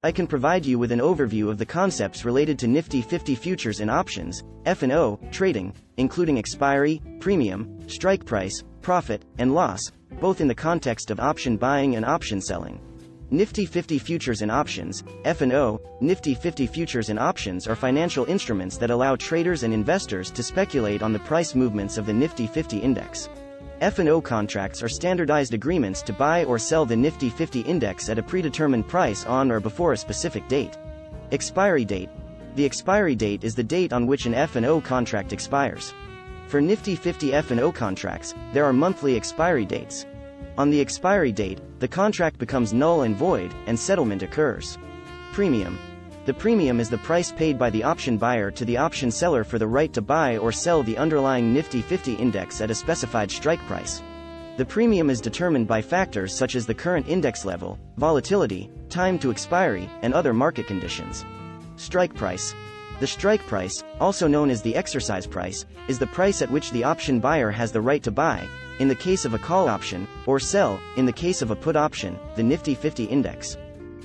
I can provide you with an overview of the concepts related to Nifty 50 futures and options, F&O, trading, including expiry, premium, strike price, profit, and loss, both in the context of option buying and option selling. Nifty 50 futures and options, F&O, Nifty 50 futures and options are financial instruments that allow traders and investors to speculate on the price movements of the Nifty 50 index. F&O contracts are standardized agreements to buy or sell the Nifty 50 index at a predetermined price on or before a specific date. Expiry date. The expiry date is the date on which an F&O contract expires. For Nifty 50 F&O contracts, there are monthly expiry dates. On the expiry date, the contract becomes null and void, and settlement occurs. Premium. The premium is the price paid by the option buyer to the option seller for the right to buy or sell the underlying Nifty 50 index at a specified strike price. The premium is determined by factors such as the current index level, volatility, time to expiry, and other market conditions. Strike price. The strike price, also known as the exercise price, is the price at which the option buyer has the right to buy, in the case of a call option, or sell, in the case of a put option, the Nifty 50 index.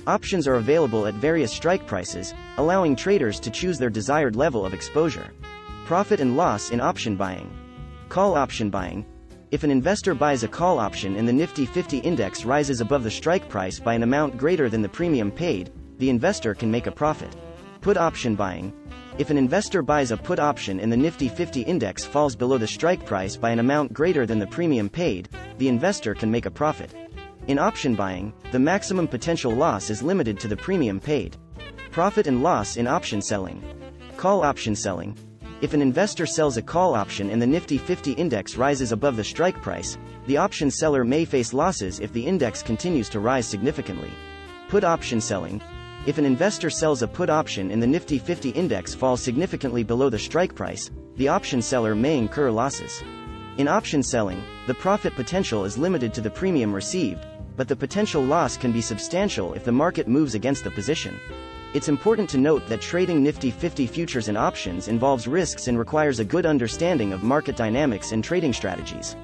Options are available at various strike prices, allowing traders to choose their desired level of exposure. Profit and loss in option buying. Call option buying. If an investor buys a call option and the Nifty 50 index rises above the strike price by an amount greater than the premium paid, the investor can make a profit. Put option buying. If an investor buys a put option and the Nifty 50 index falls below the strike price by an amount greater than the premium paid, the investor can make a profit. In option buying, the maximum potential loss is limited to the premium paid. Profit and loss in option selling. Call option selling. If an investor sells a call option and the Nifty 50 index rises above the strike price, the option seller may face losses if the index continues to rise significantly. Put option selling. If an investor sells a put option and the Nifty 50 index falls significantly below the strike price, the option seller may incur losses. In option selling, the profit potential is limited to the premium received, but the potential loss can be substantial if the market moves against the position. It's important to note that trading Nifty 50 futures and options involves risks and requires a good understanding of market dynamics and trading strategies.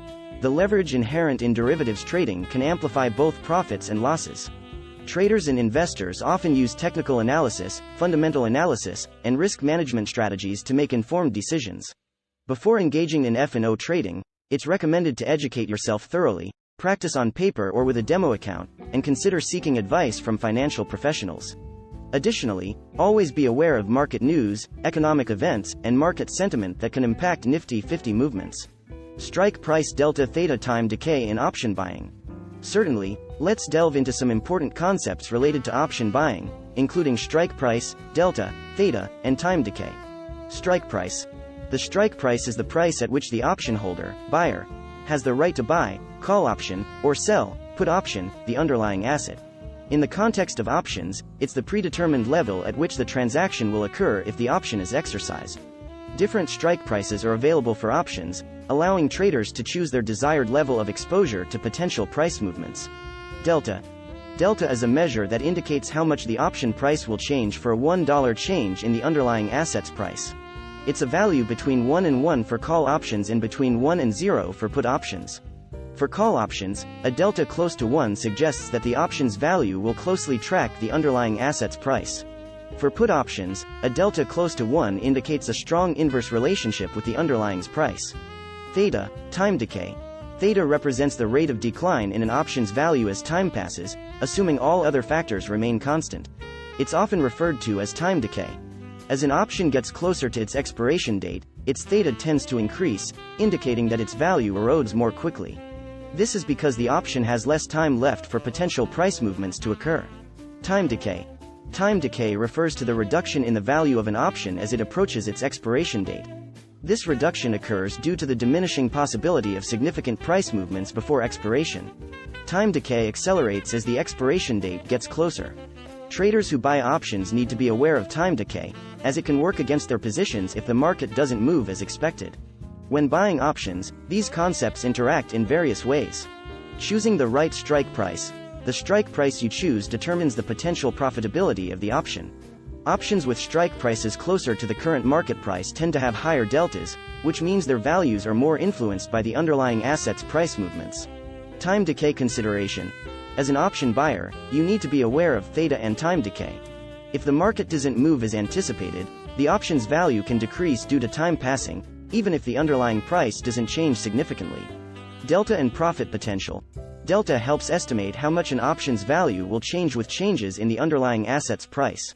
The leverage inherent in derivatives trading can amplify both profits and losses. Traders and investors often use technical analysis, fundamental analysis, and risk management strategies to make informed decisions. Before engaging in F&O trading, it's recommended to educate yourself thoroughly, practice on paper or with a demo account, and consider seeking advice from financial professionals. Additionally, always be aware of market news, economic events, and market sentiment that can impact Nifty 50 movements. Strike price delta theta time decay in option buying. Certainly, let's delve into some important concepts related to option buying, including strike price, delta, theta, and time decay. Strike price. The strike price is the price at which the option holder, buyer, has the right to buy, call option, or sell, put option, the underlying asset. In the context of options, it's the predetermined level at which the transaction will occur if the option is exercised. Different strike prices are available for options, allowing traders to choose their desired level of exposure to potential price movements. Delta. Delta is a measure that indicates how much the option price will change for a $1 change in the underlying asset's price. It's a value between 1 and 1 for call options and between 1 and 0 for put options. For call options, a delta close to 1 suggests that the option's value will closely track the underlying asset's price. For put options, a delta close to 1 indicates a strong inverse relationship with the underlying's price. Theta, time decay. Theta represents the rate of decline in an option's value as time passes, assuming all other factors remain constant. It's often referred to as time decay. As an option gets closer to its expiration date, its theta tends to increase, indicating that its value erodes more quickly. This is because the option has less time left for potential price movements to occur. Time decay. Time decay refers to the reduction in the value of an option as it approaches its expiration date. This reduction occurs due to the diminishing possibility of significant price movements before expiration. Time decay accelerates as the expiration date gets closer. Traders who buy options need to be aware of time decay, as it can work against their positions if the market doesn't move as expected. When buying options, these concepts interact in various ways. Choosing the right strike price. The strike price you choose determines the potential profitability of the option. Options with strike prices closer to the current market price tend to have higher deltas, which means their values are more influenced by the underlying asset's price movements. Time decay consideration. As an option buyer, you need to be aware of theta and time decay. If the market doesn't move as anticipated, the option's value can decrease due to time passing, even if the underlying price doesn't change significantly. Delta and profit potential. Delta helps estimate how much an option's value will change with changes in the underlying asset's price.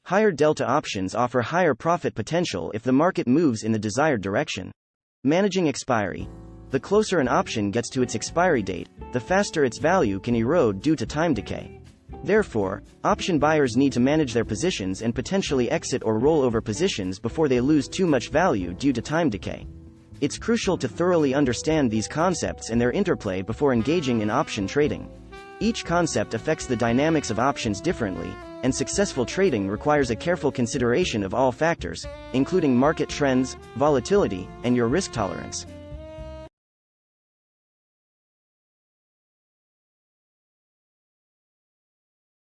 Higher delta options offer higher profit potential if the market moves in the desired direction. Managing expiry. The closer an option gets to its expiry date, the faster its value can erode due to time decay. Therefore, option buyers need to manage their positions and potentially exit or roll over positions before they lose too much value due to time decay. It's crucial to thoroughly understand these concepts and their interplay before engaging in option trading. Each concept affects the dynamics of options differently, and successful trading requires a careful consideration of all factors, including market trends, volatility, and your risk tolerance.